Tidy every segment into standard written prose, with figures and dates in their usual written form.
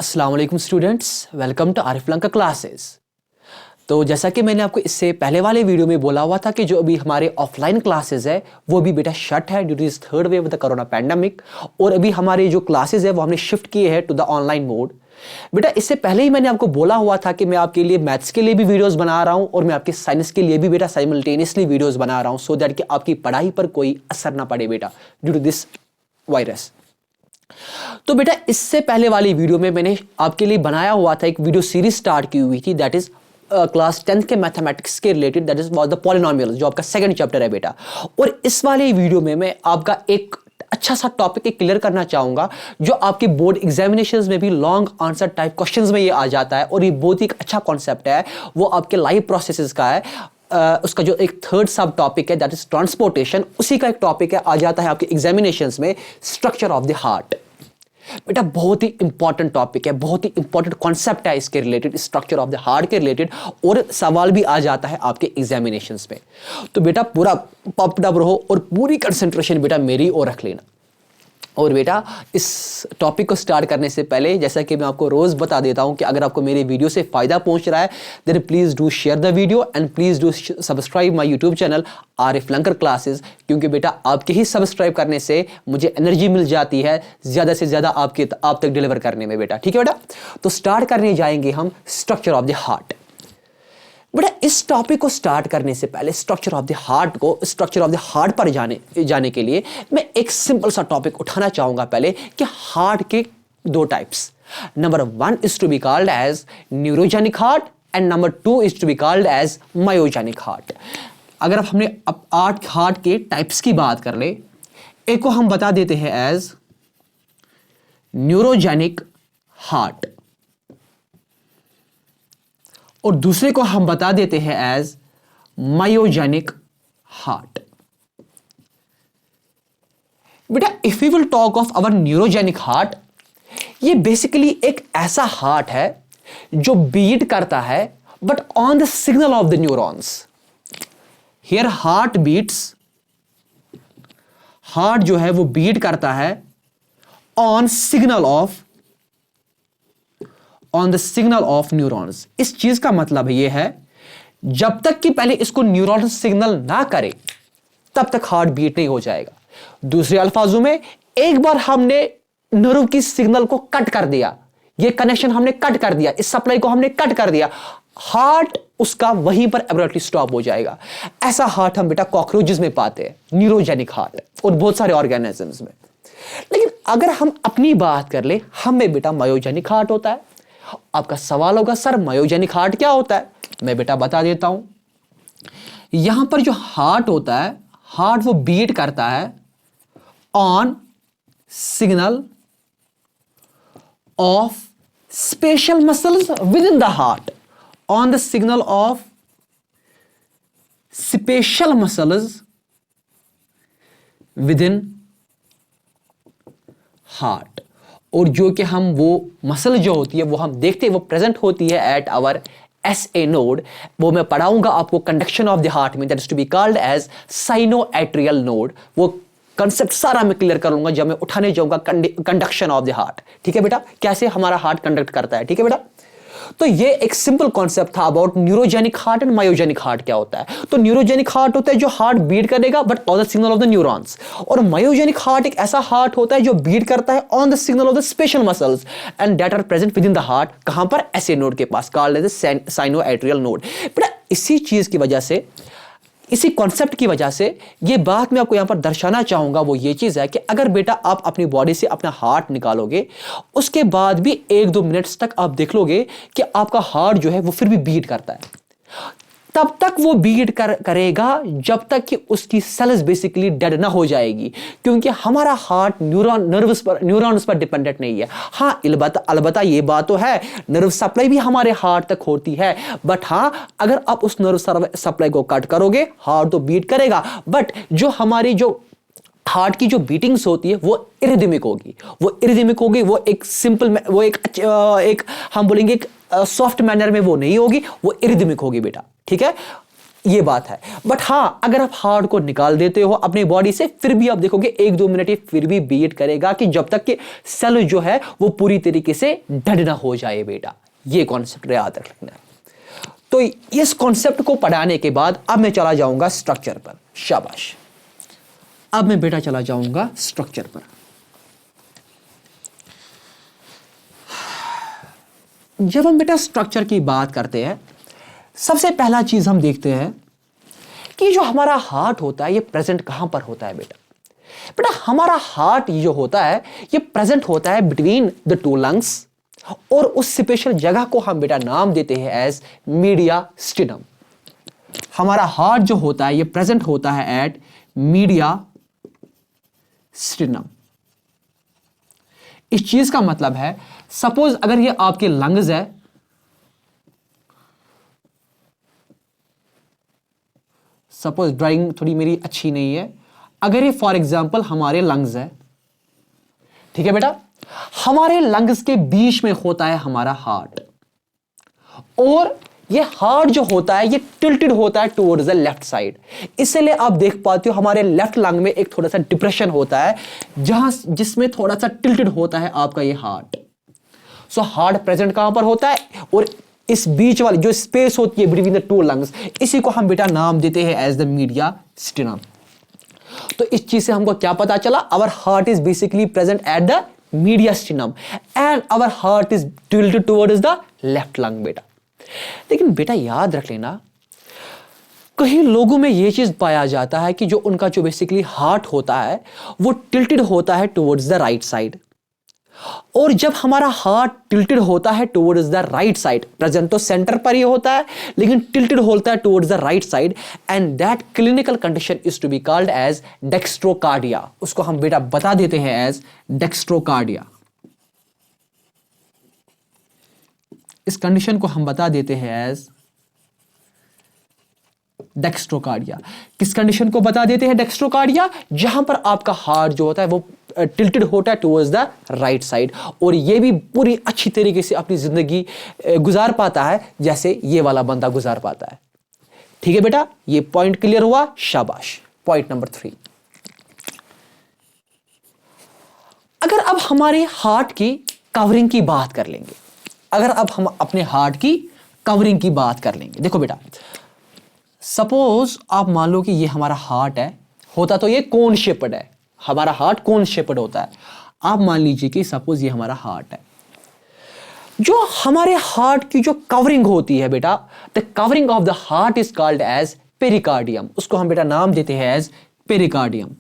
अस्सलाम वालेकुम students, welcome to Arif Lanka classes. तो जैसा कि मैंने आपको इससे पहले वाले वीडियो में बोला हुआ था कि जो अभी हमारे ऑफलाइन क्लासेस है वो भी बेटा शट है due to this third wave of the corona pandemic, और अभी हमारे जो क्लासेस है वो हमने शिफ्ट किए हैं टू द ऑनलाइन मोड। बेटा इससे पहले ही मैंने आपको बोला हुआ था कि मैं आपके लिए मैथ्स के लिए भी वीडियोस बना रहा हूं और मैं आपके साइंस के लिए भी बेटा साइमल्टेनियसली वीडियोस बना रहा हूं सो दैट कि आपकी पढ़ाई पर कोई असर ना पड़े बेटा ड्यू टू दिस वायरस। तो बेटा इससे पहले वाली वीडियो में मैंने आपके लिए बनाया हुआ था, एक वीडियो सीरीज स्टार्ट की हुई थी, दैट इज क्लास 10th के मैथमेटिक्स के related, that is was the polynomials, जो आपका सेकंड चैप्टर है बेटा। और इस वाले वीडियो में मैं आपका एक अच्छा सा टॉपिक क्लियर करना चाहूंगा जो आपके बोर्ड एग्जामिनेशंस में भी लॉन्ग आंसर टाइप क्वेश्चंस में ये आ जाता है, और ये बहुत ही अच्छा कॉन्सेप्ट है, वो आपके लाइव प्रोसेसेस का है। उसका जो एक थर्ड सब टॉपिक है दैट इज ट्रांसपोर्टेशन, उसी का एक टॉपिक है, आ जाता है आपके एग्जामिनेशंस में, स्ट्रक्चर ऑफ द हार्ट। बेटा बहुत ही इंपॉर्टेंट टॉपिक है, बहुत ही इंपॉर्टेंट कॉन्सेप्ट है इसके related, structure of the heart के रिलेटेड, और सवाल भी आ जाता है आपके एग्जामिनेशंस में। तो बेटा पूरा पम्प्ड अप रहो और पूरी कंसंट्रेशन बेटा मेरी ओर रख लेना। और बेटा इस टॉपिक को स्टार्ट करने से पहले, जैसा कि मैं आपको रोज़ बता देता हूं कि अगर आपको मेरे वीडियो से फ़ायदा पहुंच रहा है then please do share the video and please do subscribe my YouTube channel Arif Lankar classes, क्योंकि बेटा आपके ही सब्सक्राइब करने से मुझे एनर्जी मिल जाती है ज़्यादा से ज़्यादा आप तक डिलीवर करने में बेटा। ठीक है बेटा, तो स्टार्ट करने जाएंगे हम स्ट्रक्चर ऑफ द हार्ट। बेटा इस टॉपिक को स्टार्ट करने से पहले स्ट्रक्चर ऑफ द हार्ट पर जाने के लिए मैं एक सिंपल सा टॉपिक उठाना चाहूंगा पहले, कि हार्ट के दो types, number 1 is to be called as neurogenic heart and number 2 is to be called as myogenic heart. अगर अब हमने आठ हार्ट के टाइप्स की बात कर ले, एक को हम बता देते हैं एज न्यूरोजेनिक हार्ट और दूसरे को हम बता देते हैं एज मायोजेनिक हार्ट। बेटा if we will talk of our neurogenic heart, ये बेसिकली एक ऐसा हार्ट है जो बीट करता है but on the signal of the neurons. Here heart beats, heart जो है वो बीट करता है on the signal of neurons. इस चीज का मतलब ये है जब तक कि पहले इसको न्यूरॉन सिग्नल ना करे तब तक हार्ट बीट नहीं हो जाएगा। दूसरे अल्फाजों में, एक बार हमने नर्व की सिग्नल को कट कर दिया, ये कनेक्शन हमने कट कर दिया, इस सप्लाई को हमने कट कर दिया, हार्ट उसका वहीं पर एब्रप्टली स्टॉप हो जाएगा। ऐसा हार्ट हम बेटा कॉकरोचेस में पाते हैं, न्यूरोजेनिक हार्ट, और बहुत सारे ऑर्गेनिजम्स में। लेकिन अगर हम अपनी बात कर ले, हमें बेटा मायोजेनिक हार्ट होता है। आपका सवाल होगा सर मायोजेनिक हार्ट क्या होता है? मैं बेटा बता देता हूं। यहां पर जो हार्ट होता है, हार्ट वो बीट करता है on signal of special muscles with in the heart, on the signal of special muscles with in heart. और जो कि हम वो मसल जो होती है वो हम देखते हैं, वो प्रेजेंट होती है एट आवर SA नोड। वो मैं पढ़ाऊंगा आपको कंडक्शन ऑफ द हार्ट में, that is to be called as sinoatrial node. वो कंसेप्ट सारा मैं क्लियर करूंगा जब मैं उठाने जाऊंगा कंडक्शन ऑफ द हार्ट। ठीक है बेटा, कैसे हमारा हार्ट कंडक्ट करता है। ठीक है बेटा, तो ये एक सिंपल कॉन्सेप्ट था about neurogenic heart and myogenic heart क्या होता है। तो न्यूरोजेनिक हार्ट होता है जो हार्ट बीट करेगा but on the signal of the neurons, और मायोजेनिक हार्ट एक ऐसा हार्ट होता है जो बीट करता है on the signal of the special muscles and that are present within the heart. कहां पर? SA नोड के पास, कॉल्ड एज साइनोएट्रियल नोड। बेटा इसी चीज की वजह से, इसी कॉन्सेप्ट की वजह से ये बात मैं आपको यहां पर दर्शाना चाहूंगा, वो ये चीज है कि अगर बेटा आप अपनी बॉडी से अपना हार्ट निकालोगे, उसके बाद भी 1-2 मिनट्स तक आप देख लोगे कि आपका हार्ट जो है वो फिर भी बीट करता है। तब तक वो बीट करेगा जब तक कि उसकी सेल्स बेसिकली डेड ना हो जाएगी, क्योंकि हमारा हार्ट न्यूरॉन्स पर डिपेंडेंट नहीं है। हाँ अलबत्ता ये बात तो है, नर्व सप्लाई भी हमारे हार्ट तक होती है, बट हाँ अगर आप उस नर्व सप्लाई को कट करोगे हार्ट तो बीट करेगा, बट जो हमारी जो हार्ट की जो बीटिंग्स होती है वो इरिदमिक होगी, वो एक सिंपल, वो एक हम बोलेंगे एक सॉफ्ट मैनर में वो नहीं होगी, वो इरिदमिक होगी बेटा। ठीक है, ये बात है। बट हाँ, अगर आप हार्ट को निकाल देते हो अपनी बॉडी से, फिर भी आप देखोगे 1-2 मिनट ये फिर भी बीट करेगा कि जब तक कि सेल जो है वो पूरी तरीके से डेड ना हो जाए बेटा। ये कॉन्सेप्ट याद रखना है। तो इस कॉन्सेप्ट को पढ़ाने के बाद अब मैं चला जाऊंगा स्ट्रक्चर पर। शाबाश। अब मैं बेटा चला जाऊंगा स्ट्रक्चर पर। जब हम बेटा स्ट्रक्चर की बात करते हैं, सबसे पहला चीज हम देखते हैं कि जो हमारा हार्ट होता है ये प्रेजेंट कहां पर होता है बेटा। बेटा हमारा हार्ट जो होता है ये प्रेजेंट होता है बिटवीन द 2 लंग्स, और उस स्पेशल जगह को हम बेटा नाम देते हैं एज मीडियास्टिनम। हमारा हार्ट जो होता है ये प्रेजेंट होता है एट मीडियास्टिनम। इस चीज का मतलब है, सपोज अगर ये आपके लंग्स है, सपोज ड्राइंग थोड़ी मेरी अच्छी नहीं है, अगर ये फॉर एग्जांपल हमारे लंग्स है, ठीक है बेटा, हमारे लंग्स के बीच में होता है हमारा हार्ट, और ये हार्ट जो होता है ये टिल्टेड होता है टुवर्ड्स द लेफ्ट साइड। इसलिए आप देख पाते हो हमारे लेफ्ट लंग में एक थोड़ा सा डिप्रेशन होता है, जिसमें थोड़ा सा टिल्टेड होता है आपका ये हार्ट। सो हार्ट प्रेजेंट कहां पर होता है, और इस बीच वाली जो स्पेस होती है बिटवीन द 2 लंग्स, इसी को हम बेटा नाम देते हैं एज द मीडियास्टिनम। तो इस चीज से हमको क्या पता चला, our heart is basically present at the mediastinum and our heart is tilted towards the left lung बेटा। लेकिन बेटा याद रख लेना, कई लोगों में यह चीज पाया जाता है कि जो उनका जो बेसिकली हार्ट होता है वो टिल्टेड होता है टुवर्ड्स द राइट साइड, और जब हमारा हार्ट टिल्टेड होता है towards the right side, present तो सेंटर पर ही होता है लेकिन टिल्टेड होता है towards the right side, and that clinical condition is to be called as dextrocardia. उसको हम बेटा बता देते हैं एज डेक्स्ट्रोकार्डिया। इस कंडीशन को हम बता देते हैं एज डेक्स्ट्रोकार्डिया। किस कंडीशन को बता देते हैं डेक्स्ट्रोकार्डिया, जहां पर आपका हार्ट जो होता है वो टिल्टेड होता है टुवर्ड्स द राइट साइड, और ये भी पूरी अच्छी तरीके से अपनी जिंदगी गुजार पाता है जैसे ये वाला बंदा गुजार पाता है। ठीक है बेटा, ये पॉइंट क्लियर हुआ, शाबाश। पॉइंट नंबर 3, अगर अब हमारे हार्ट की कवरिंग की बात कर लेंगे, अगर अब हम अपने हार्ट की कवरिंग की बात कर लेंगे, देखो बेटा, सपोज आप मान लो कि ये हमारा हार्ट है, होता तो ये कोन शेप्ड है, हमारा हार्ट कोन शेप्ड होता है। आप मान लीजिए कि सपोज ये हमारा हार्ट है, जो हमारे हार्ट की जो कवरिंग होती है बेटा, the covering of the heart is called as pericardium. उसको हम बेटा नाम देते हैं as pericardium.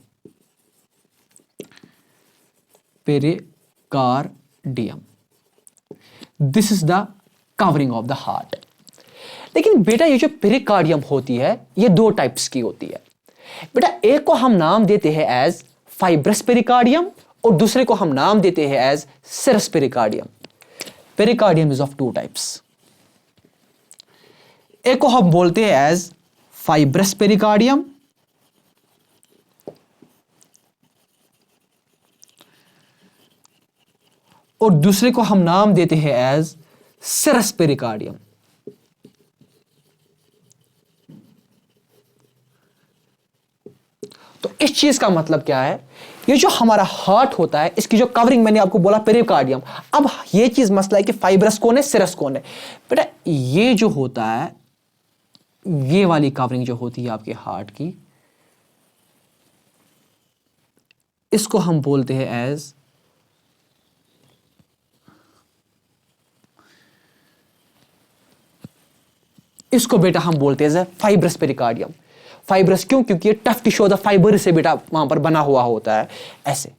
Pericardium, this is the covering of the heart. लेकिन बेटा ये जो पेरिकार्डियम होती है ये 2 टाइप्स की होती है बेटा। एक को हम नाम देते हैं एज फाइब्रस पेरिकार्डियम, और दूसरे को हम नाम देते हैं as serous pericardium. Pericardium is of 2 types. एक को हम बोलते हैं एज फाइब्रस पेरिकार्डियम, और दूसरे को हम नाम देते हैं एज सेरस पेरिकार्डियम। तो इस चीज का मतलब क्या है, ये जो हमारा हार्ट होता है इसकी जो कवरिंग मैंने आपको बोला पेरिकार्डियम। अब ये चीज मसला है कि फाइब्रस कौन है, सेरस कौन है बेटा। ये जो होता है, ये वाली कवरिंग जो होती है आपके हार्ट की, इसको हम बोलते हैं एज इसको बेटा हम बोलते हैं फाइब्रस पेरिकार्डियम। फाइब्रस क्यों, क्योंकि ये टफ टिश्यू द फाइबर से बेटा वहां पर बना हुआ होता है। ऐसे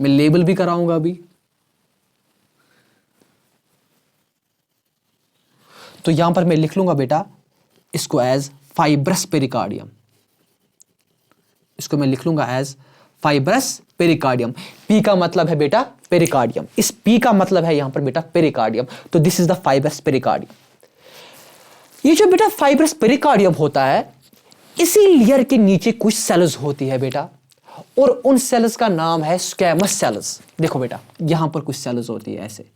मैं लेबल भी कराऊंगा अभी। तो यहां पर मैं लिख लूंगा बेटा इसको एज फाइब्रस पेरिकार्डियम, इसको मैं लिख लूंगा एज फाइब्रस पेरिकार्डियम। पी का मतलब है बेटा पेरिकार्डियम, इस पी का मतलब है यहां पर बेटा पेरिकार्डियम। तो this is the fibrous pericardium. ये जो बेटा फाइब्रस पेरिकार्डियम होता है, इसी लेयर के नीचे कुछ सेल्स होती है बेटा, और उन सेल्स का नाम है स्क्वैमस सेल्स। देखो बेटा यहां पर कुछ सेल्स होती है ऐसे,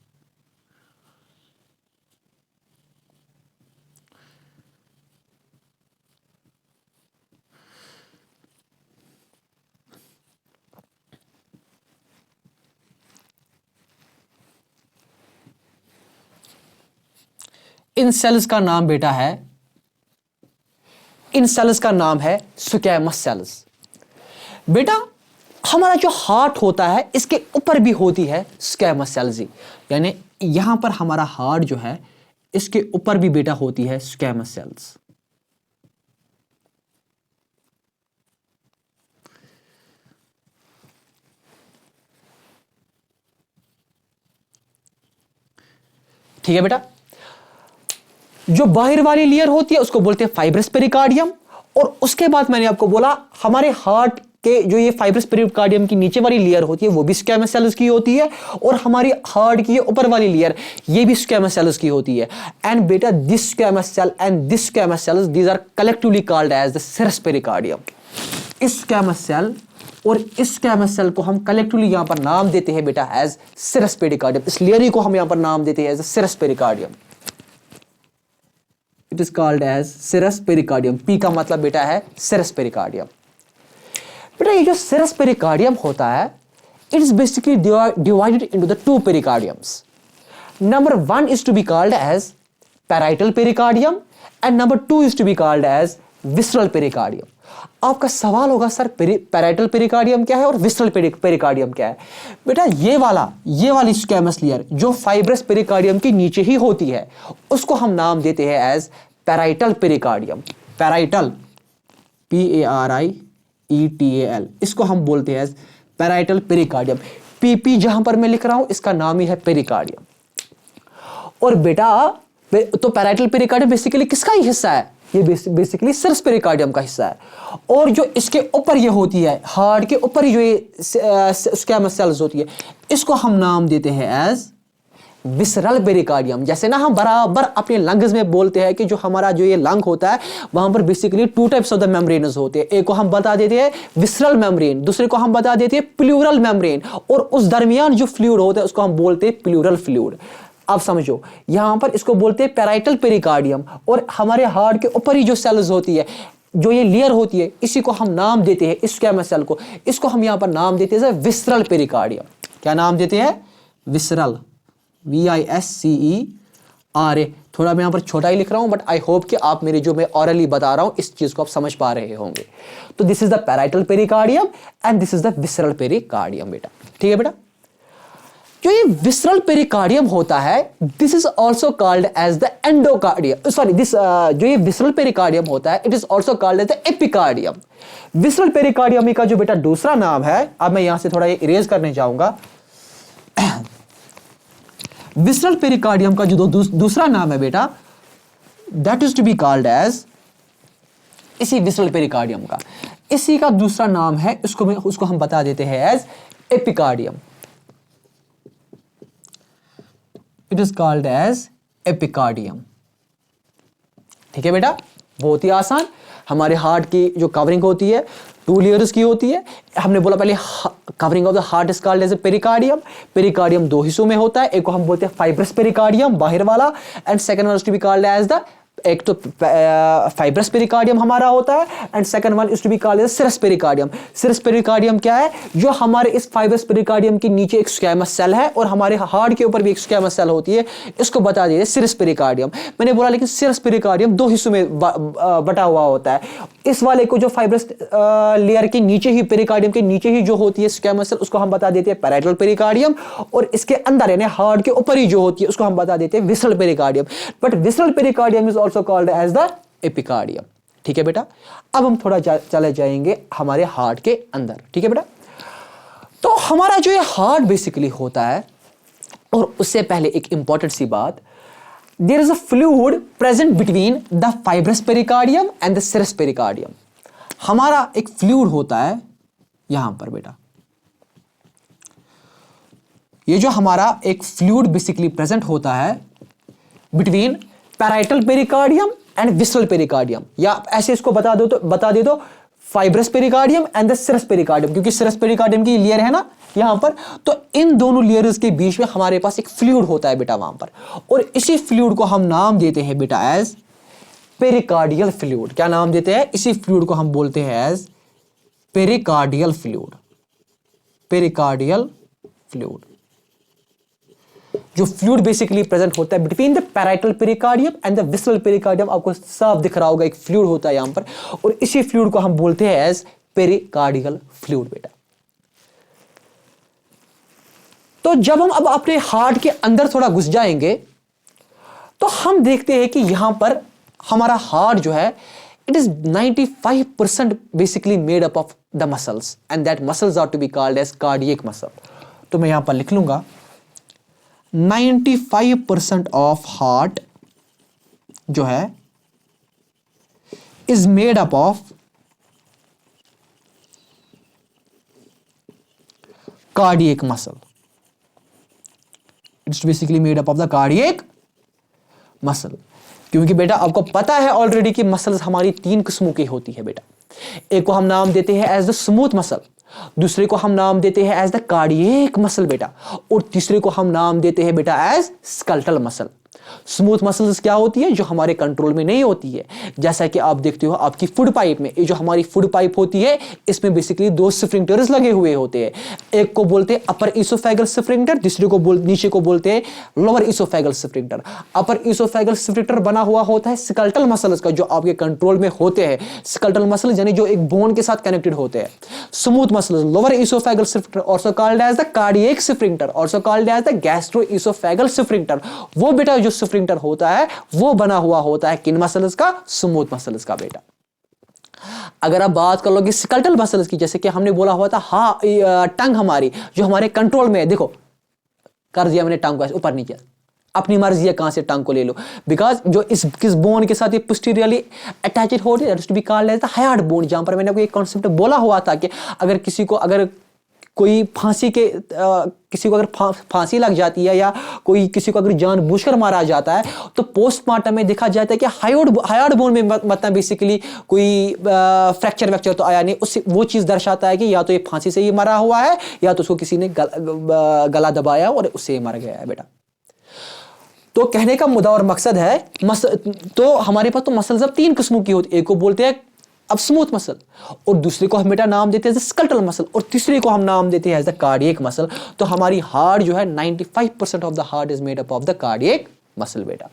इन सेल्स का नाम बेटा है, इन सेल्स का नाम है स्क्वैमस सेल्स। बेटा हमारा जो हार्ट होता है इसके ऊपर भी होती है स्क्वैमस सेल्स, यानी यहां पर हमारा हार्ट जो है इसके ऊपर भी बेटा होती है स्क्वैमस सेल्स। ठीक है बेटा, जो बाहर वाली लेयर होती है उसको बोलते हैं फाइब्रस पेरिकार्डियम, और उसके बाद मैंने आपको बोला हमारे हार्ट के जो ये फाइब्रस पेरिकार्डियम की नीचे वाली लेयर होती है वो भी स्क्वैमस सेल्स की होती है, और हमारी हार्ट की ऊपर वाली लेयर ये भी स्क्वैमस सेल्स की होती है। एंड बेटा this squamous cell and this squamous cells these are collectively called as the serous pericardium. इस स्क्वैमस सेल और इस स्क्वैमस सेल को हम कलेक्टिवली यहां पर नाम देते हैं बेटा एज सिरस पेरिकार्डियम। इस लेयर को हम यहां पर नाम देते हैं as serous pericardium. It is called as serous pericardium. P का मतलब बेटा है सिरस पेरिकार्डियम। बेटा ये जो सिरस पेरिकार्डियम होता है it is basically divided into the two pericardiums. Number 1 is to be called as parietal pericardium and number 2 is to be called as visceral pericardium. आपका सवाल होगा सर पैराइटल पेरिकार्डियम क्या है और विसरल पेरिकार्डियम क्या है? बेटा ये वाली स्क्वैमस लेयर जो फाइब्रस पेरिकार्डियम के नीचे ही होती है उसको हम नाम देते हैं as parietal pericardium. Parietal PARIETAL, इसको हम बोलते हैं एज पैराइटल पेरिकार्डियम। PP जहां पर मैं लिख रहा हूं इसका नाम ही है पेरिकार्डियम। और बेटा तो पैराइटल पेरिकार्डियम बेसिकली किसका ही हिस्सा है? ये बेसिकली सिरस पेरिकार्डियम का हिस्सा है। और जो इसके ऊपर ये होती है हार्ट के ऊपर ही जो ये स्क्वैमस सेल्स होती है इसको हम नाम देते हैं एज विसरल पेरिकार्डियम। जैसे ना हम बराबर अपने लंग्स में बोलते हैं कि जो हमारा जो ये लंग होता है वहां पर basically 2 types of the membranes होते हैं। एक को हम बता देते हैं विसरल मेम्ब्रेन, दूसरे को हम बता देते हैं प्लूरल मेम्ब्रेन, और उस दरमियान जो फ्लूइड होता है उसको हम बोलते हैं प्लूरल फ्लूइड। अब समझो यहां पर इसको बोलते हैं पैराइटल पेरिकार्डियम, और हमारे हार्ट के ऊपर ही जो सेल्स होती है जो ये लेयर होती है इसी को हम नाम देते हैं, इस स्क्वैमस सेल को, इसको हम यहां पर नाम देते हैं विसरल पेरिकार्डियम। क्या नाम देते हैं? Visceral, VISCERA। थोड़ा मैं यहां पर छोटा ही लिख रहा हूं बट आई होप कि आप मेरे जो मैं ऑरली बता रहा हूं इस चीज को आप समझ पा रहे होंगे। तो this is the parietal pericardium and this is the visceral pericardium बेटा। ठीक है बेटा, जो ये विसरल पेरिकार्डियम होता है this is also called as the endocardium, sorry this जो ये विसरल पेरिकार्डियम होता है it is also called as the epicardium. Visceral pericardium का जो बेटा दूसरा नाम है, अब मैं यहां से थोड़ा ये इरेज करने जाऊंगा। विसरल पेरिकार्डियम का जो दूसरा नाम है बेटा that is to be called as, इसी विसरल पेरिकार्डियम का इसी का दूसरा नाम है, उसको हम बता देते हैं as epicardium. It is called as epicardium. ठीक है बेटा, बहुत ही आसान। हमारे हार्ट की जो कवरिंग होती है 2 लेयर्स की होती है। हमने बोला पहले covering of the heart is called as a pericardium. Pericardium 2 हिस्सों में होता है, एक को हम बोलते हैं फाइब्रस पेरिकार्डियम बाहर वाला, and second one is to be called as the, एक तो फाइब्रस पेरिकार्डियम हमारा होता है and second one is to be called as serous pericardium. Serous pericardium क्या है? जो हमारे इस फाइब्रस पेरिकार्डियम के नीचे एक स्क्वैमस सेल है और हमारे हार्ट के ऊपर भी एक स्क्वैमस सेल होती है, इसको बता दीजिए सिरस पेरिकार्डियम। मैंने बोला लेकिन सिरस पेरिकार्डियम 2 हिस्सों में बटा हुआ होता है। इस वाले को जो फाइब्रस लेयर के नीचे ही, पेरिकार्डियम के नीचे ही जो होती है स्क्वैमस सेल उसको हम बता देते हैं पैराइटल पेरिकार्डियम, और इसके अंदर यानी हार्ट के ऊपर ही जो होती है उसको हम बता देते हैं visceral pericardium. But visceral pericardium is also called as the epicardium. ठीक है बेटा, अब हम थोड़ा चले जाएंगे हमारे हार्ट के अंदर। ठीक है बेटा, तो हमारा जो ये हार्ट बेसिकली होता है, और उससे पहले एक इंपॉर्टेंट सी बात, there is a fluid present between the fibrous pericardium and the serous pericardium. हमारा एक फ्लूइड होता है यहां पर बेटा, ये जो हमारा एक फ्लूइड बेसिकली प्रेजेंट होता है between parietal pericardium and visceral pericardium, या ऐसे इसको बता दे दो fibrous pericardium and the serous pericardium, क्योंकि सिरस पेरिकार्डियम की लेयर है ना यहां पर, तो इन दोनों लेयर्स के बीच में हमारे पास एक फ्लूइड होता है बेटा वहां पर, और इसी फ्लूइड को हम नाम देते हैं बेटा एज पेरिकार्डियल फ्लूइड। क्या नाम देते हैं? इसी फ्लूइड को हम बोलते हैं as pericardial fluid. Pericardial fluid. जो फ्लूइड बेसिकली प्रेजेंट होता है between the parietal pericardium and the visceral pericardium, आपको साफ दिख रहा होगा एक फ्लूइड होता है यहां पर, और इसी फ्लूइड को हम बोलते हैं एज पेरिकार्डियल फ्लूइड बेटा। तो जब हम अब अपने हार्ट के अंदर थोड़ा घुस जाएंगे तो हम देखते हैं कि यहां पर हमारा हार्ट जो है it is 95% basically made up of the muscles and that muscles are to be called as cardiac muscle. तो मैं यहां पर लिख लूंगा 95% ऑफ हार्ट जो है is made up of cardiac muscle. It's basically made up of the cardiac muscle. क्योंकि बेटा आपको पता है ऑलरेडी कि मसल्स हमारी 3 किस्मों की होती है बेटा। एक को हम नाम देते हैं एज द स्मूथ मसल, दूसरे को हम नाम देते हैं एज द कार्डियक मसल बेटा, और तीसरे को हम नाम देते हैं बेटा as skeletal muscle. Smooth muscles क्या होती है, जो हमारे कंट्रोल में नहीं होती है। जैसा कि आप देखते हो आपकी फूड पाइप में, ये जो हमारी फूड पाइप होती है इसमें बेसिकली 2 स्फिंक्टर्स लगे हुए होते हैं। एक को बोलते हैं अपर इसोफेगल स्फिंक्टर, दूसरे को नीचे को बोलते हैं लोअर इसोफेगल स्फिंक्टर। अपर इसोफेगल स्फिंक्टर बना हुआ होता है स्केलेटल मसल्स का, जो आपके कंट्रोल में होते हैं। स्केलेटल मसल यानी जो एक बोन के साथ कनेक्टेड होते हैं। Smooth muscles lower oesophageal sphincter also called as the cardiac sphincter, also called as the gastro oesophageal sphincter. वो बेटा जो स्फिंक्टर होता है वो बना हुआ होता है किन मसल्स का, स्मूथ मसल्स का बेटा। अगर आप बात कर लोगे स्केलेटल मसल्स की, जैसे कि हमने बोला हुआ था टंग हमारी जो हमारे कंट्रोल में है, देखो कर दिया मैंने टंग को ऊपर नीचे, अपनी मर्जी है कहां से टंग को ले लो, बिकॉज जो इस किस बोन के साथ ये पोस्टीरियरली अटैच्ड होती है to be called as the hyoid bone. जहां पर मैंने आपको एक कॉन्सेप्ट बोला हुआ था कि अगर कोई किसी को अगर फांसी लग जाती है या कोई किसी को अगर जानबूझकर मारा जाता है तो पोस्टमार्टम में देखा जाता है कि हायर्ड बोन में मतलब बेसिकली कोई फ्रैक्चर वैक्चर तो आया नहीं, उससे वो चीज़ दर्शाता है कि या तो ये फांसी से ही मरा हुआ है या तो उसको किसी ने गला दबाया और उससे मर गया है बेटा। तो कहने का मुद्दा और मकसद है तो हमारे पास तो मसल्स अब 3 किस्मों की होती है। एक को बोलते हैं अब स्मूथ मसल, और दूसरे को हम बेटा नाम देते हैं स्केलेटल मसल, और तीसरे को हम नाम देते हैं एज द कार्डियक मसल। तो हमारी हार्ट जो है 95% of the heart is made up of the cardiac muscle बेटा।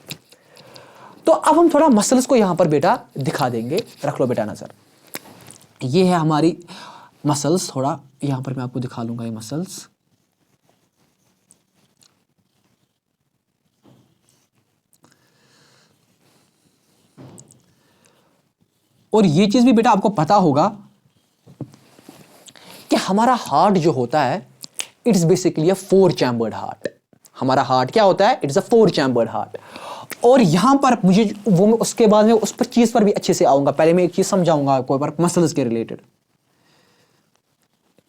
तो अब हम थोड़ा मसल्स को यहां पर बेटा दिखा देंगे, रख लो बेटा नजर। ये है हमारी मसल्स, थोड़ा यहां पर मैं आपको दिखा लूंगा ये मसल्स। और ये चीज भी बेटा आपको पता होगा कि हमारा हार्ट जो होता है it's basically a 4 chambered heart. हमारा हार्ट क्या होता है, इट्स अ 4 चैम्बर्ड हार्ट। और यहां पर मुझे वो मैं उसके बाद में उस पर चीज पर भी अच्छे से आऊंगा, पहले मैं एक चीज समझाऊंगा आपको पर मसल्स के रिलेटेड,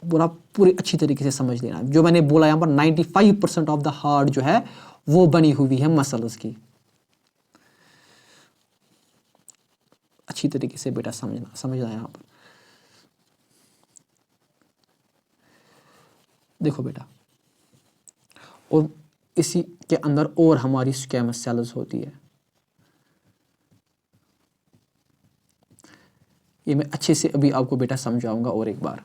पूरा पूरी अच्छी तरीके से समझ लेना। जो मैंने बोला यहां पर 95% ऑफ द हार्ट जो है वो बनी हुई है मसल्स की। अच्छी तरीके से बेटा समझना यहां पर। देखो बेटा, और इसी के अंदर और हमारी स्क्वैमस सेल्स होती है। ये मैं अच्छे से अभी आपको बेटा समझाऊंगा और एक बार।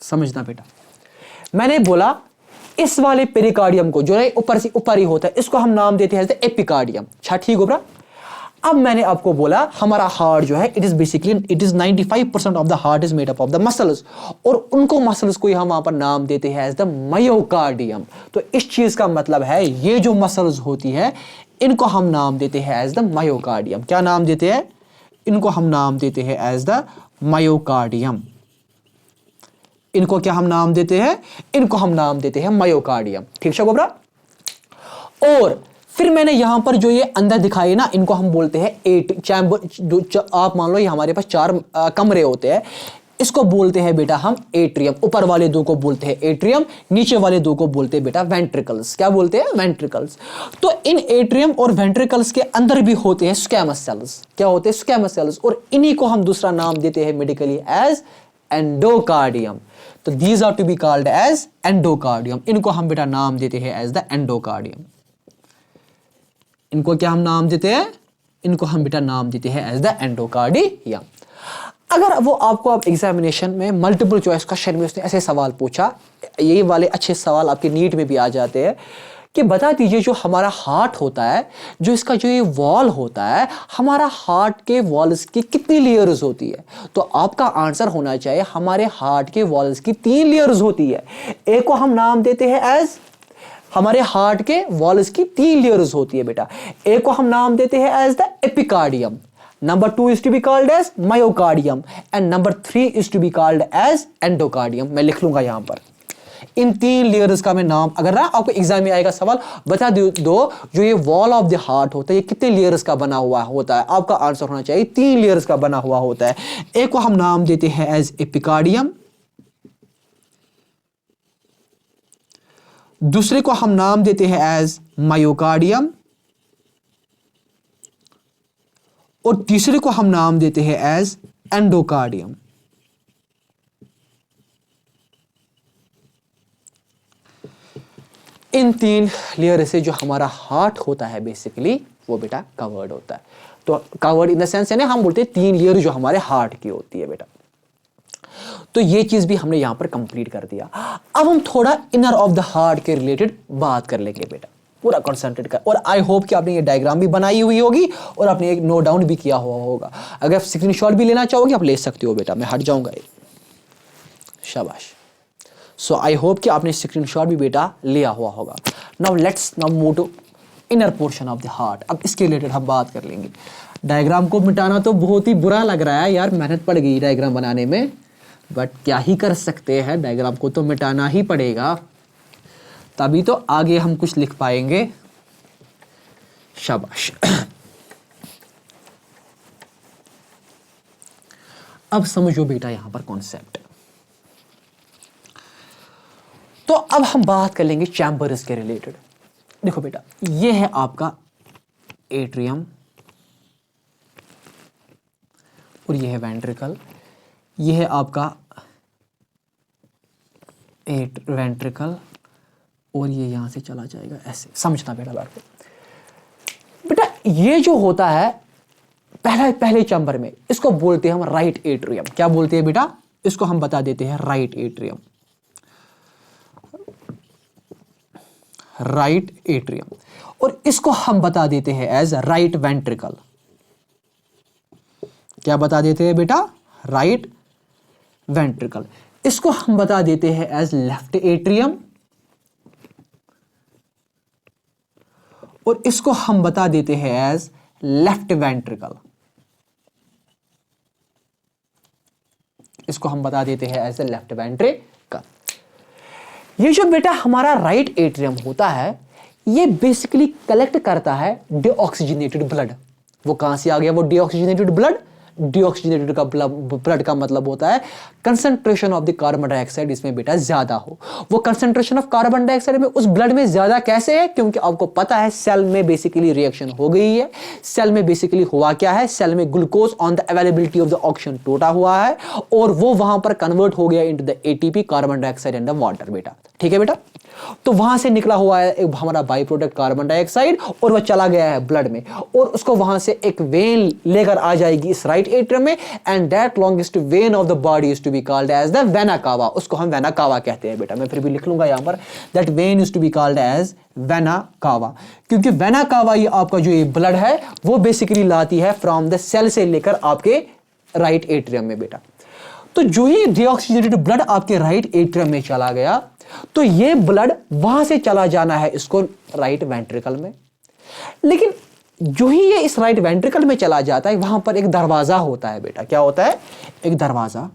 समझना बेटा, मैंने बोला इस वाले पेरिकार्डियम को जो है ऊपर ही होता है, इसको हम नाम देते हैं एपिकार्डियम। ठीक हो बेटा। अब मैंने आपको बोला हमारा हार्ट जो है it is 95% of the heart is made up of the muscles, और उनको मसल्स को हम वहां पर नाम देते हैं एज द मायोकार्डियम। तो इस चीज का मतलब है ये जो मसल्स होती है इनको हम नाम देते हैं एज द मायोकार्डियम। क्या नाम देते हैं इनको? हम नाम देते हैं एज द मायोकार्डियम। इनको क्या हम नाम देते हैं? इनको हम नाम देते हैं मायोकार्डियम। ठीक है गोबरा। और फिर मैंने यहां पर जो ये अंदर दिखाए ना, इनको हम बोलते हैं 8 चैम्बर। आप मान लो ये हमारे पास 4 कमरे होते हैं, इसको बोलते हैं बेटा हम एट्रियम। ऊपर वाले 2 को बोलते हैं एट्रियम, नीचे वाले 2 को बोलते हैं बेटा वेंट्रिकल्स। क्या बोलते हैं? वेंट्रिकल्स। तो इन एट्रियम और वेंट्रिकल्स के अंदर भी होते हैं स्क्वैमस सेल्स। क्या होते हैं? Squamous cells. और इन्हीं को हम दूसरा नाम देते हैं मेडिकली एज एंडोकार्डियम। तो these are to be called as endocardium. इनको हम बेटा नाम देते हैं एज द एंडोकार्डियम। इनको क्या हम नाम देते हैं? इनको हम बेटा नाम देते हैं एज द एंडोकार्डियम। अगर वो आपको अब एग्जामिनेशन में मल्टीपल चॉइस क्वेश्चन में उसने ऐसे सवाल पूछा, ये वाले अच्छे सवाल आपके नीट में भी आ जाते हैं कि बता दीजिए जो हमारा हार्ट होता है, जो इसका जो ये वॉल होता है, हमारा हार्ट के वॉल्स की कितनी लेयर्स होती है? तो आपका आंसर होना चाहिए हमारे हार्ट के वॉल्स की 3 लेयर्स होती है। एक को हम नाम देते हैं एज, हमारे हार्ट के वॉल्स की 3 लेयर्स होती है बेटा। एक को हम नाम देते हैं as the epicardium, number 2 is to be called as myocardium and number 3 is to be called as endocardium। मैं लिख लूंगा यहां पर इन 3 लेयर्स का मैं नाम। अगर ना आपको एग्जाम में आएगा सवाल, बता दो जो ये वॉल ऑफ द हार्ट होता है ये कितने लेयर्स का बना हुआ होता है? आपका आंसर होना चाहिए 3 लेयर्स का बना हुआ होता है। एक को हम नाम देते हैं एज एपिकार्डियम, दूसरे को हम नाम देते हैं एज मायोकार्डियम, और तीसरे को हम नाम देते हैं एज एंडोकार्डियम। इन 3 लेयर से जो हमारा हार्ट होता है बेसिकली वो बेटा कवर्ड होता है। तो कवर्ड इन द सेंस है ना, हम बोलते हैं 3 लेयर जो हमारे हार्ट की होती है बेटा। तो ये चीज भी हमने यहां पर कंप्लीट कर दिया। अब हम थोड़ा इनर ऑफ द हार्ट के रिलेटेड बात कर लेंगे बेटा, पूरा कंसंट्रेट कर। और आई होप कि आपने ये डायग्राम भी बनाई हुई होगी और आपने एक नोट डाउन भी किया हुआ होगा। अगर आप स्क्रीनशॉट भी लेना चाहोगे आप ले सकते हो बेटा, मैं हट जाऊंगा। शाबाश। सो आई होप कि आपने स्क्रीनशॉट भी बेटा लिया हुआ होगा। Now let's now move to inner portion of the heart. अब इसके रिलेटेड हम बात कर लेंगे। डायग्राम को मिटाना तो बहुत ही बुरा लग रहा है यार, मेहनत पड़ गई डायग्राम बनाने में, बट क्या ही कर सकते हैं, डायग्राम को तो मिटाना ही पड़ेगा, तभी तो आगे हम कुछ लिख पाएंगे। शाबाश। अब समझो बेटा यहां पर कॉन्सेप्ट। तो अब हम बात कर लेंगे चैम्बर्स के रिलेटेड। देखो बेटा, ये है आपका एट्रियम और ये है वेंट्रिकल, ये है आपका वेंट्रिकल और ये यहां से चला जाएगा ऐसे। समझना बेटा बैठ के। बेटा ये जो होता है पहले चैम्बर में, इसको बोलते हैं हम राइट एट्रियम। क्या बोलते हैं बेटा? इसको हम बता देते हैं राइट एट्रियम। Right atrium. और इसको हम बता देते हैं एज राइट वेंट्रिकल। क्या बता देते हैं बेटा? Right ventricle. इसको हम बता देते हैं एज लेफ्ट एट्रियम और इसको हम बता देते हैं एज लेफ्ट वेंट्रिकल। इसको हम बता देते हैं एज लेफ्ट वेंट्रिकल। ये जो बेटा हमारा राइट एट्रियम होता है ये बेसिकली कलेक्ट करता है डीऑक्सीजनेटेड ब्लड। वो कहां से आ गया वो डीऑक्सीजनेटेड ब्लड? डीऑक्सीजनेटेड का ब्लड का मतलब होता है concentration of the carbon dioxide इसमें बेटा ज्यादा हो। वो कंसंट्रेशन ऑफ कार्बन डाइऑक्साइड में उस ब्लड में ज्यादा कैसे है? क्योंकि आपको पता है सेल में बेसिकली रिएक्शन हो गई है। सेल में बेसिकली हुआ क्या है? सेल में glucose on the availability of the oxygen टूटा हुआ है और वो वहां पर कन्वर्ट हो गया into the ATP, carbon dioxide and the water बेटा। ठीक है बेटा? तो वहां से निकला हुआ है एक हमारा बाई प्रोडक्ट कार्बन डाइऑक्साइड और वह चला गया है ब्लड में और उसको वहां से एक वेन लेकर आ जाएगी इस राइट एट्रियम में and that longest vein of the body is to be called as the vena cava. उसको हम वेना कावा कहते हैं बेटा। मैं फिर भी लिख लूंगा यहां पर that vein is to be called as vena cava, क्योंकि वेना कावा ये आपका जो ये ब्लड है वो बेसिकली लाती है फ्रॉम द सेल से लेकर आपके राइट एट्रियम में बेटा। तो जो ही डीऑक्सीजनेटेड ब्लड आपके राइट एट्रियम में चला गया तो ये ब्लड वहां से चला जाना है इसको राइट वेंट्रिकल में। लेकिन जो ही ये इस राइट वेंट्रिकल में चला जाता है वहां पर एक दरवाजा होता है बेटा। क्या होता है? एक दरवाजा,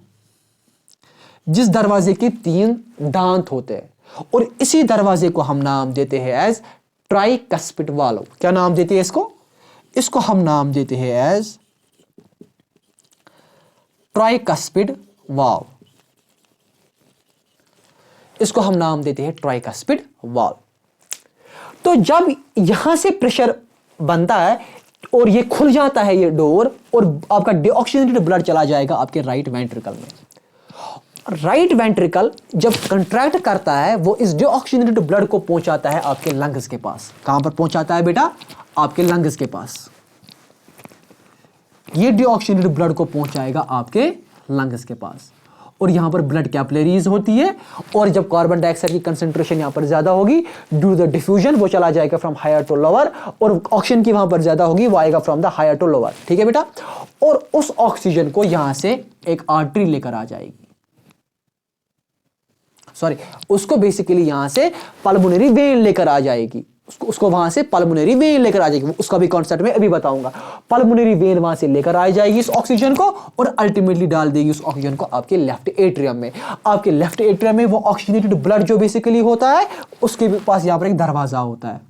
जिस दरवाजे के 3 दांत होते हैं और इसी दरवाजे को हम नाम देते हैं एज ट्राइकस्पिड वाल्व। क्या नाम देते हैं इसको? इसको हम नाम देते हैं एज ट्राइकस्पिड वाल्व। इसको हम नाम देते हैं ट्राइकस्पिड वाल्व। तो जब यहां से प्रेशर बनता है और ये खुल जाता है ये डोर और आपका डीऑक्सीजनेटेड ब्लड चला जाएगा आपके राइट वेंट्रिकल में। राइट वेंट्रिकल जब कंट्रैक्ट करता है वो इस डीऑक्सीजनेटेड ब्लड को पहुंचाता है आपके लंग्स के पास। कहां पर पहुंचाता है बेटा? आपके लंग्स के पास। ये डीऑक्सीजनेटेड ब्लड को पहुंचाएगा आपके लंग्स के पास, और यहाँ पर ब्लड कैपिलरीज होती है, और जब कार्बन डाइऑक्साइड की कंसंट्रेशन यहाँ पर ज़्यादा होगी ड्यू द डिफ्यूजन, वो चला जाएगा फ्रॉम हायर टू लोअर, और ऑक्सीजन की वहाँ पर ज़्यादा होगी, वो आएगा from the higher to lower. ठीक है बेटा, और उस ऑक्सीजन को यहाँ से एक आर्टरी लेकर आ जाएगी, सॉरी उसको बेसिकली यहाँ से पल्मोनरी वेन लेकर आ जाएगी, उसको वहां से पल्मोनरी वेन लेकर आ जाएगी, उसका भी कॉन्सेप्ट में अभी बताऊंगा। पल्मोनरी वेन वहां से लेकर आ जाएगी इस ऑक्सीजन को, और अल्टीमेटली डाल देगी उस ऑक्सीजन को आपके लेफ्ट एट्रियम में। आपके लेफ्ट एट्रियम में वो ऑक्सीजनेटेड ब्लड जो बेसिकली होता है, उसके पास यहाँ पर एक दरवाजा होता है,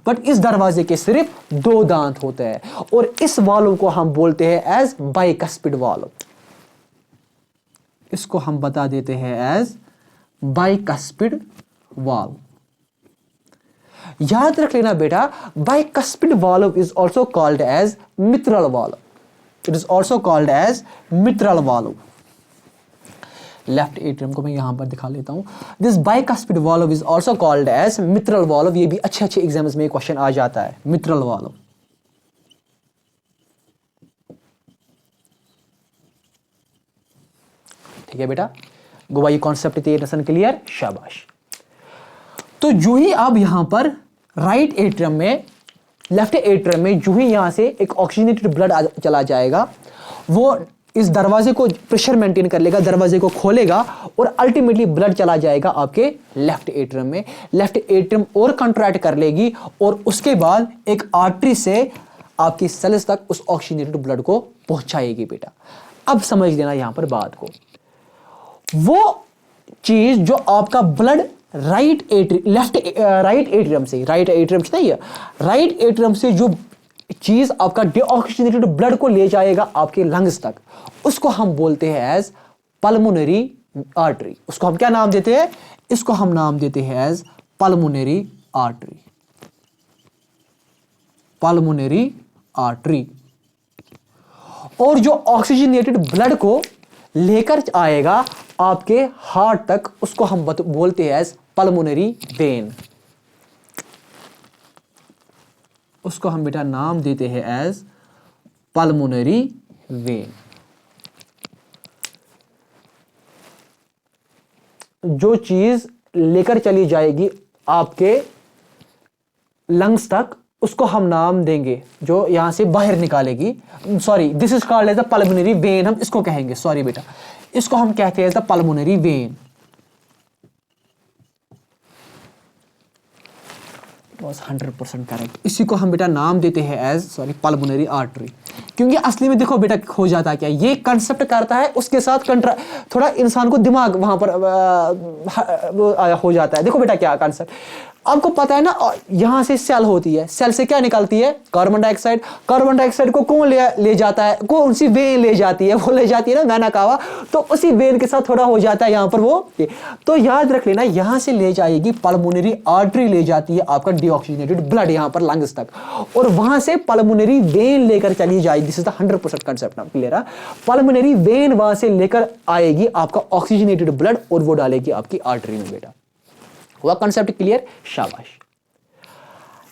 बट इस दरवाजे के सिर्फ 2 दांत होते हैं, और इस वाल्व को हम बोलते हैं एज बाइकस्पिड वाल्व। इसको हम बता देते हैं एज बाइकस्पिड वाल्व। याद रख लेना बेटा, bicuspid valve is also called as mitral valve. It is also called as mitral valve. Left atrium को मैं यहां पर दिखा लेता हूं। This bicuspid valve is also called as mitral valve. ये भी अच्छे एग्जाम्स में क्वेश्चन आ जाता है, mitral valve। ठीक है बेटा, गोवा ये कॉन्सेप्ट तेरे क्लियर, शाबाश। तो जो ही अब यहां पर राइट एट्रियम में, लेफ्ट एट्रियम में जो ही यहां से एक ऑक्सीजनेटेड ब्लड चला जाएगा, वो इस दरवाजे को प्रेशर मेंटेन कर लेगा, दरवाजे को खोलेगा, और अल्टीमेटली ब्लड चला जाएगा आपके लेफ्ट एट्रियम में। लेफ्ट एट्रियम और कंट्रैक्ट कर लेगी, और उसके बाद एक आर्टरी से आपकी सेल्स तक उस ऑक्सीजनेटेड ब्लड को पहुंचाएगी बेटा। अब समझ लेना यहां पर बात को, वो चीज जो आपका ब्लड राइट एट्रियम से, राइट एट्रियम से नहीं है, राइट एट्रियम से जो चीज आपका डीऑक्सीजनेटेड ब्लड को ले जाएगा आपके लंग्स तक, उसको हम बोलते हैं एज पल्मोनरी आर्टरी। उसको हम क्या नाम देते हैं? इसको हम नाम देते हैं as pulmonary artery. Pulmonary artery. और जो ऑक्सीजनेटेड ब्लड को लेकर आएगा आपके हार्ट तक, उसको हम बोलते हैं एज पल्मोनरी वेन। उसको हम बेटा नाम देते हैं एज पल्मोनरी वेन। जो चीज लेकर चली जाएगी आपके लंग्स तक, उसको हम नाम देंगे, जो यहां से बाहर निकालेगी, sorry this is called as the pulmonary vein, हम इसको कहेंगे, सॉरी बेटा, इसको हम कहते हैं the pulmonary vein. was 100% correct. इसी को हम बेटा नाम देते हैं एज, सॉरी, पल्मोनरी आर्टरी। क्योंकि असली में देखो बेटा हो जाता है क्या, ये कंसेप्ट करता है, उसके साथ थोड़ा इंसान को दिमाग वहां पर हो जाता है। देखो बेटा क्या कंसेप्ट, आपको पता है ना, यहां से सेल होती है, सेल से क्या निकलती है? Carbon dioxide. कार्बन डाइऑक्साइड को कौन ले जाता है? कौन सी वेन ले जाती है? वो ले जाती है ना मैंने कहा, तो उसी वेन के साथ थोड़ा हो जाता है यहां पर वो। तो याद रख लेना, यहां से ले जाएगी पल्मोनरी आर्टरी, ले जाती है आपका डीऑक्सीजनेटेड ब्लड यहां पर लंग्स तक, और वहां से पल्मोनरी वेन लेकर चली जाएगी। This is the 100% concept, now clear है? पल्मोनरी वेन वहां से लेकर आएगी आपका ऑक्सीजनेटेड ब्लड, और वो डालेगी आपकी आर्टरी में बेटा। हुआ कंसेप्ट क्लियर? शाबाश।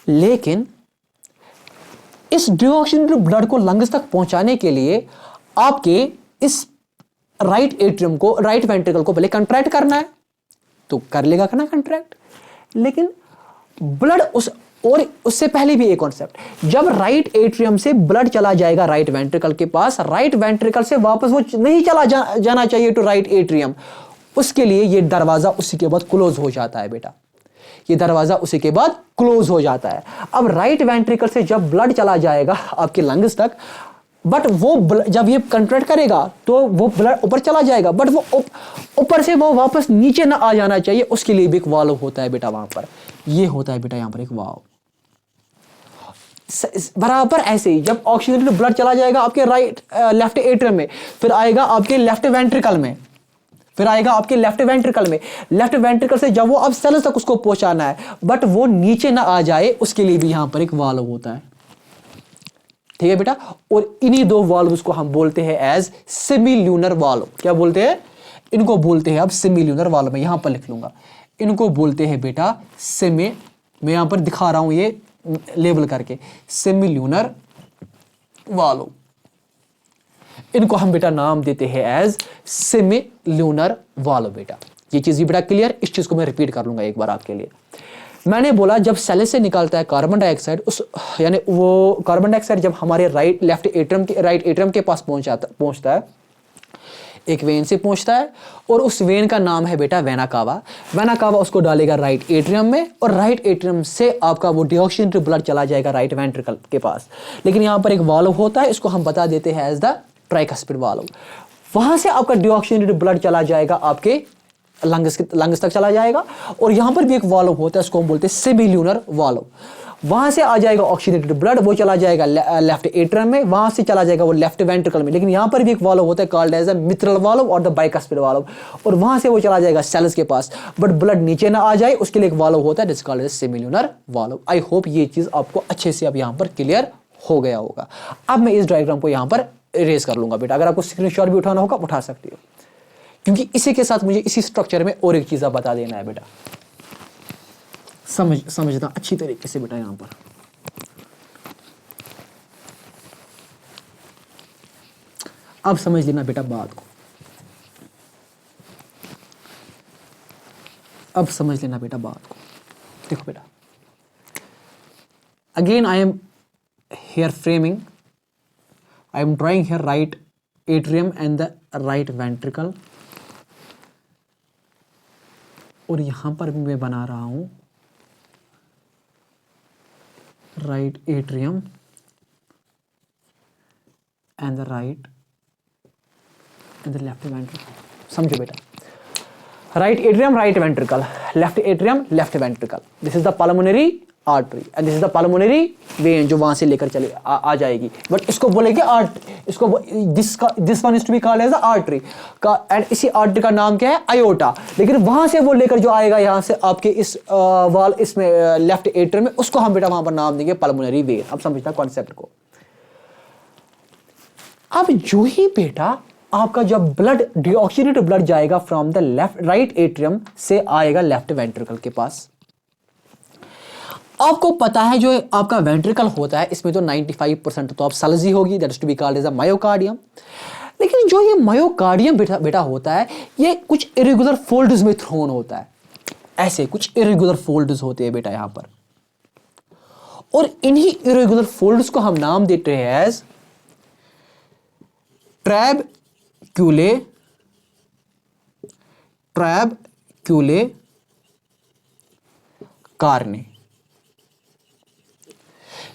लेकिन इस डीऑक्सीजनेटेड ब्लड को लंग्स तक पहुंचाने के लिए आपके इस राइट एट्रियम को, राइट वेंट्रिकल को पहले कंट्रैक्ट करना है, तो कर लेगा ना कंट्रैक्ट। लेकिन ब्लड और उससे पहले भी एक कॉन्सेप्ट, जब राइट एट्रियम से ब्लड चला जाएगा राइट वेंट्रिकल के पास, राइट वेंट्रिकल से वापस वो नहीं चला जाना चाहिए टू राइट एट्रियम, उसके लिए ये दरवाजा उसी के बाद क्लोज हो जाता है बेटा। ये दरवाजा उसी के बाद क्लोज हो जाता है। अब राइट वेंट्रिकल से जब ब्लड चला जाएगा आपके लंग्स तक, बट वो जब ये कंट्रैक्ट करेगा तो वो ब्लड ऊपर चला जाएगा, बट वो ऊपर से वो वापस नीचे ना आ जाना चाहिए, उसके लिए भी एक वाल्व होता है बेटा वहां पर। ये होता है बेटा यहां पर एक वाल्व। बराबर ऐसे ही जब ऑक्सीजनेटेड ब्लड चला जाएगा आपके लेफ्ट एट्रियम में, फिर आएगा आपके लेफ्ट वेंट्रिकल में, फिर आएगा आपके लेफ्ट वेंट्रिकल में। लेफ्ट वेंट्रिकल से जब वो अब सेल्स तक उसको पहुंचाना है, बट वो नीचे ना आ जाए, उसके लिए भी यहां पर एक वाल्व होता है। ठीक है बेटा? और इन्हीं 2 वाल्व्स को हम बोलते हैं एज सेमील्यूनर वाल्व। क्या बोलते हैं? इनको बोलते हैं अब सेमील्यूनर वाल्व। मैं यहां पर लिख लूंगा, इनको बोलते हैं बेटा सेमी, मैं यहां पर दिखा रहा हूं ये लेबल करके, सेमील्यूनर वाल्व। इनको हम बेटा नाम देते हैं एज सेमील्यूनर वाल्व बेटा। ये चीज भी बेटा क्लियर, इस चीज को मैं रिपीट कर लूंगा एक बार आपके लिए। मैंने बोला जब सेल से निकलता है कार्बन डाइऑक्साइड, उस यानी वो कार्बन डाइऑक्साइड जब हमारे राइट एट्रियम के पास पहुंचता है, एक वेन से पहुंचता है, और उस वेन का नाम है बेटा वेना कावा। वेना कावा उसको डालेगा राइट एट्रियम में, और राइट एट्रियम से आपका वो डिऑक्सीजनेटेड ब्लड चला जाएगा राइट वेंट्रिकल के पास। लेकिन यहाँ पर एक वाल्व होता है, इसको हम बता देते हैं एज द ट्राइकस्पिड वाल्व। वहां से आपका डिऑक्सीजनेटेड ब्लड चला जाएगा आपके लंग्स तक चला जाएगा, और यहां पर भी एक वाल्व होता है, उसको हम बोलते हैं सेमील्यूनर वाल्व। वहां से आ जाएगा ऑक्सीजनेटेड ब्लड, वो चला जाएगा लेफ्ट एट्रियम में, वहां से चला जाएगा वो लेफ्ट वेंट्रिकल में। लेकिन यहां पर भी एक वाल्व होता है कॉल्ड एज अ मित्रल वाल्व और द बाइकस्पिड वाल्व, और वहां से वो चला जाएगा सेल्स के पास, बट ब्लड नीचे ना आ जाए उसके लिए एक वाल्व होता है जिसका called as semilunar valve. I hope ये चीज आपको अच्छे से अब यहां पर क्लियर हो गया होगा। अब मैं इस डायग्राम को यहां पर इरेज कर लूंगा बेटा, अगर आपको स्क्रीनशॉट भी उठाना होगा उठा सकते हो, क्योंकि इसी के साथ मुझे इसी स्ट्रक्चर में और एक चीज आप बता देना है बेटा। समझना अच्छी तरीके से बेटा। यहां पर अब समझ लेना बेटा बात को, अब समझ लेना बेटा बात को। देखो बेटा, again I am here framing, I am drawing here right atrium and the right ventricle, और यहां पर भी मैं बना रहा हूं right atrium and the right and the left ventricle. समझो बेटा, right atrium right ventricle, left atrium left ventricle, this is the pulmonary artery and this is the pulmonary when जो वहां से लेकर चले आ जाएगी, बट इसको बोलेंगे इसको this one is to be called as the artery का, एंड इसी आर्टरी का नाम क्या है आयोटा। लेकिन वहां से वो लेकर जो आएगा यहां से आपके इस वाल इसमें लेफ्ट एट्रियम में, उसको हम बेटा वहां पर नाम देंगे पल्मोनरी वेन। अब समझना कॉन्सेप्ट को। अब जो ही बेटा आपका जब ब्लड डिऑक्सीजनेटेड ब्लड जाएगा from the left right atrium से आएगा लेफ्ट वेंट्रिकल के पास। आपको पता है जो आपका वेंट्रिकल होता है इसमें तो 95% तो आप सेल्स ही होगी, that is to be called as a myocardium. लेकिन जो ये मायोकार्डियम बेटा होता है, ये कुछ इरेगुलर फोल्ड्स में थ्रोन होता है, ऐसे कुछ इरेगुलर फोल्ड्स होते हैं बेटा यहां पर, और इन्हीं इरेगुलर फोल्ड्स को हम नाम देते हैं एज ट्रैबक्यूले कार्ने।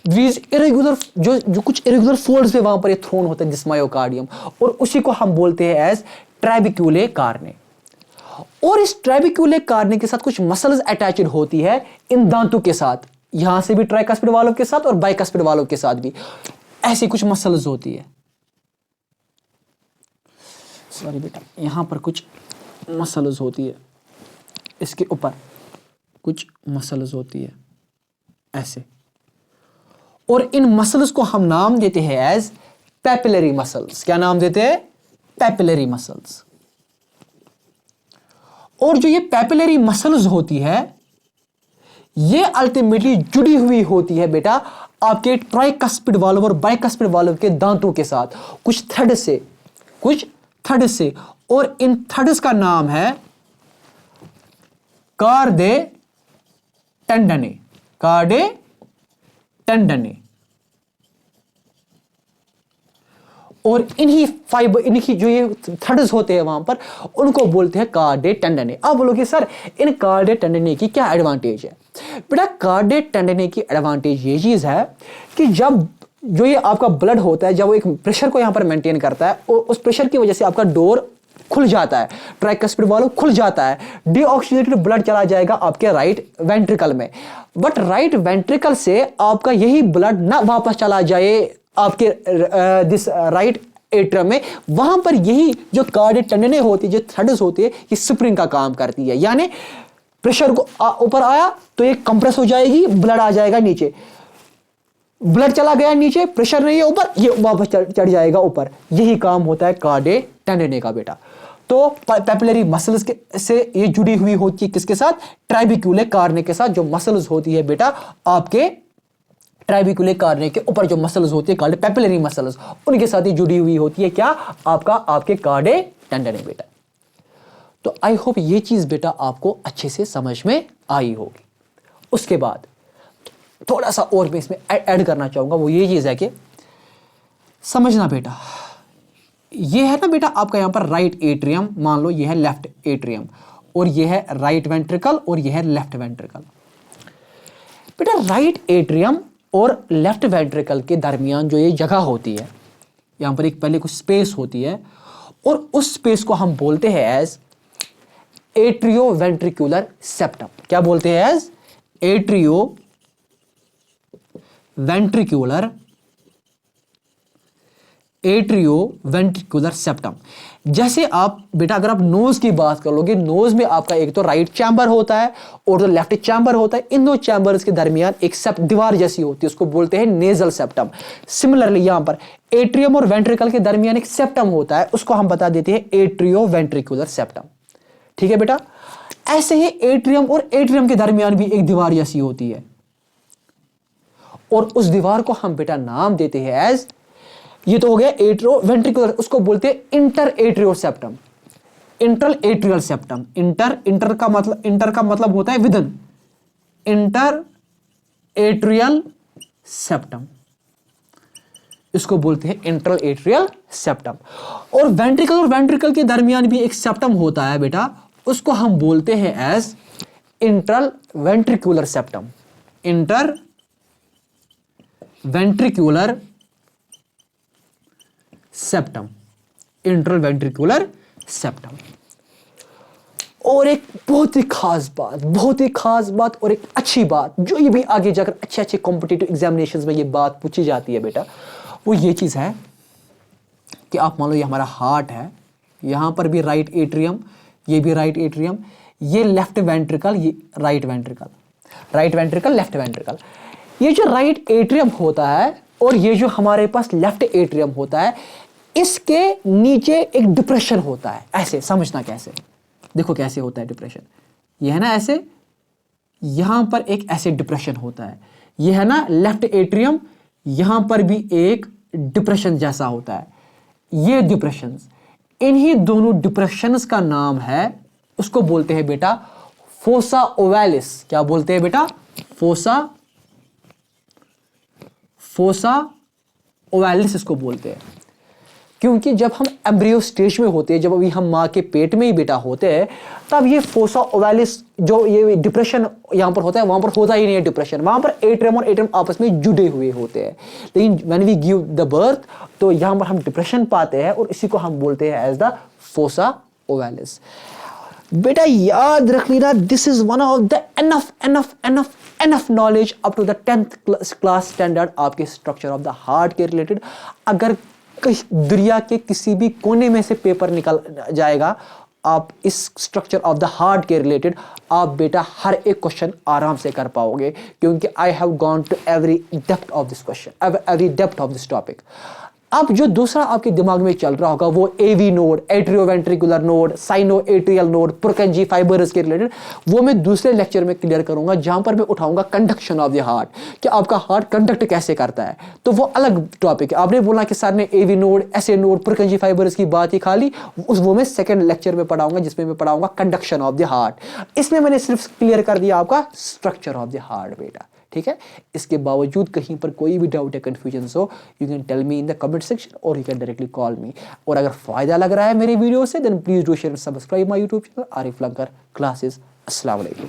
इरेगुलर जो कुछ इरेगुलर फोल्ड्स पे वहां पर ये थ्रोन होता है दिस मायोकार्डियम, और उसी को हम बोलते हैं एज ट्रैबिक्यूले कार्ने। और इस ट्रैबिक्यूले कार्ने के साथ कुछ मसल्स अटैच्ड होती है इन दांतों के साथ, यहां से भी ट्राइकस्पिड वाल्व के साथ और बाइकस्पिड वाल्व के साथ भी ऐसी कुछ मसल्स होती है। सॉरी बेटा, यहां पर कुछ मसल्स होती है, इसके ऊपर कुछ मसल्स होती है ऐसे, और इन मसल्स को हम नाम देते हैं एज पैपिलरी मसल्स। क्या नाम देते हैं? Papillary muscles. और जो ये पैपिलरी मसल्स होती है ये अल्टीमेटली जुड़ी हुई होती है बेटा आपके ट्राइकस्पिड वाल्व और बाइकस्पिड वाल्व के दांतों के साथ कुछ थ्रेड से, और इन थ्रेड्स का नाम है कार्डे टेंडने। और इन्हीं जो ये थ्रेड्स होते हैं वहां पर उनको बोलते हैं कार्डे टेंडने। अब बोलोगे सर इन कार्डे टेंडने की क्या एडवांटेज है? बेटा कार्डे टेंडने की एडवांटेज ये चीज है कि जब जो ये आपका ब्लड होता है, जब वो एक प्रेशर को यहां पर मेंटेन करता है, और उस प्रेशर की वजह से आपका डोर खुल जाता है, ट्राइकस्पिड वाल्व खुल जाता है, डीऑक्सीजनेटेड ब्लड चला जाएगा आपके राइट वेंट्रिकल में। बट राइट वेंट्रिकल से आपका यही ब्लड ना वापस चला जाए आपके दिस राइट एट्रियम में, वहां पर यही जो कार्डे टेंडने होती है, जो थ्रेड्स होती है, ये स्प्रिंग का काम करती है। यानी प्रेशर को ऊपर आया तो ये कंप्रेस हो जाएगी, ब्लड आ जाएगा नीचे, ब्लड चला गया नीचे, प्रेशर नहीं है ऊपर, ये वापस चढ़ जाएगा ऊपर। यही काम होता है कार्डे टेंडने का बेटा। तो पैपिलरी मसल्स से ये जुड़ी हुई होती है किसके साथ? ट्राइबिक्यूले कार्ने के साथ, जो मसल्स होती है बेटा आपके ट्राइबिकुलर कार्ने के ऊपर जो मसल्स होती है कॉल्ड पेपिलरी मसल्स, उनके साथ ही जुड़ी हुई होती है क्या, आपके कार्डे टेंडन है बेटा। तो आई होप ये चीज बेटा आपको अच्छे से समझ में आई होगी। उसके बाद थोड़ा सा और मैं इसमें ऐड करना चाहूंगा, वो ये चीज है कि समझना बेटा, ये है ना बेटा आपका यहां पर राइट एट्रियम, मान लो ये है लेफ्ट एट्रियम, और ये है राइट वेंट्रिकल और ये है लेफ्ट वेंट्रिकल। बेटा राइट एट्रियम और लेफ्ट वेंट्रिकल के दरमियान जो ये जगह होती है, यहां पर एक पहले कुछ स्पेस होती है, और उस स्पेस को हम बोलते हैं एज एट्रियो वेंट्रिकुलर सेप्टम। क्या बोलते हैं? As atrioventricular septum. जैसे आप बेटा अगर आप नोज की बात कर लोगे, नोज में आपका एक तो राइट चैम्बर होता है और जो लेफ्ट चैम्बर होता है, इन दो चैम्बर्स के दरमियान एक दीवार जैसी होती है, उसको बोलते हैं नेजल सेप्टम। सिमिलरली यहां पर एट्रियम और वेंट्रिकल के दरमियान एक सेप्टम होता है, उसको हम बता देते हैं एट्रियो वेंट्रिकुलर सेप्टम। ठीक है बेटा, ऐसे ही एट्रियम और एट्रियम के दरमियान भी एक दीवार जैसी होती है, और उस दीवार को हम बेटा नाम देते हैं एज, ये तो हो गया एट्रियो वेंट्रिकुलर, उसको बोलते हैं inter atrio septum, inter atrial septum. Inter का मतलब होता है विदन, इंटर एट्रियल सेप्टम, इसको बोलते हैं इंटर एट्रियल सेप्टम। और वेंट्रिकल के दरमियान भी एक सेप्टम होता है बेटा, उसको हम बोलते हैं as interventricular septum, interventricular septum, interventricular septum. और एक बहुत ही खास बात और एक अच्छी बात, जो ये भी आगे जाकर अच्छे कॉम्पिटिटिव एग्जामिनेशंस में ये बात पूछी जाती है बेटा, वो ये चीज है कि आप मान लो ये हमारा हार्ट है, यहां पर भी राइट एट्रियम, ये भी राइट एट्रियम, ये लेफ्ट वेंट्रिकल, ये राइट वेंट्रिकल लेफ्ट वेंट्रिकल। ये जो राइट एट्रियम होता है और ये जो हमारे पास लेफ्ट एट्रियम होता है, इसके नीचे एक डिप्रेशन होता है। ऐसे समझना, कैसे देखो कैसे होता है डिप्रेशन, ये है ना ऐसे, यहां पर एक ऐसे डिप्रेशन होता है, ये है ना लेफ्ट एट्रियम, यहां पर भी एक डिप्रेशन जैसा होता है। ये डिप्रेशंस, इन्हीं दोनों डिप्रेशंस का नाम है, उसको बोलते हैं बेटा फोसा ओवैलिस। क्या बोलते हैं बेटा? फोसा ओवैलिस इसको बोलते हैं। क्योंकि जब हम एम्ब्रियो स्टेज में होते हैं, जब अभी हम माँ के पेट में ही बेटा होते हैं, तब ये फोसा ओवैलिस जो ये डिप्रेशन यहाँ पर होता है, वहाँ पर होता ही नहीं है डिप्रेशन, वहाँ पर एट्रियम और एट्रियम आपस में जुड़े हुए होते हैं। लेकिन when we give the birth, तो यहाँ पर हम डिप्रेशन पाते हैं और इसी को हम बोलते हैं एज द फोसा ओवैलिस। बेटा याद रख लेना, this is one of the enough knowledge up to the 10th class standard आपके स्ट्रक्चर ऑफ द हार्ट के रिलेटेड। अगर दुनिया के किसी भी कोने में से पेपर निकल जाएगा, आप इस स्ट्रक्चर ऑफ द हार्ट के रिलेटेड आप बेटा हर एक क्वेश्चन आराम से कर पाओगे, क्योंकि I have gone to every depth of this question, every depth of this topic. अब जो दूसरा आपके दिमाग में चल रहा होगा वो AV node, atrioventricular node, sino atrial node, Purkinje fibres के रिलेटेड, वो मैं दूसरे लेक्चर में क्लियर करूंगा, जहां पर मैं उठाऊंगा कंडक्शन ऑफ द हार्ट, कि आपका हार्ट कंडक्ट कैसे करता है। तो वो अलग टॉपिक है। आपने बोला कि सर ने AV node, SA node, Purkinje fibres की बात ही खाली, वो मैं सेकंड लेक्चर में पढ़ाऊंगा, जिसमें मैं पढ़ाऊंगा कंडक्शन ऑफ द हार्ट। इसमें मैंने सिर्फ क्लियर कर दिया आपका स्ट्रक्चर ऑफ द हार्ट बेटा, ठीक है। इसके बावजूद कहीं पर कोई भी डाउट या कंफ्यूजन हो, you can tell me in the comment section और you can directly call me. और अगर फायदा लग रहा है मेरी वीडियो से, then please do share subscribe my YouTube channel Arif Lankar classes. अस्सलाम वालेकुम।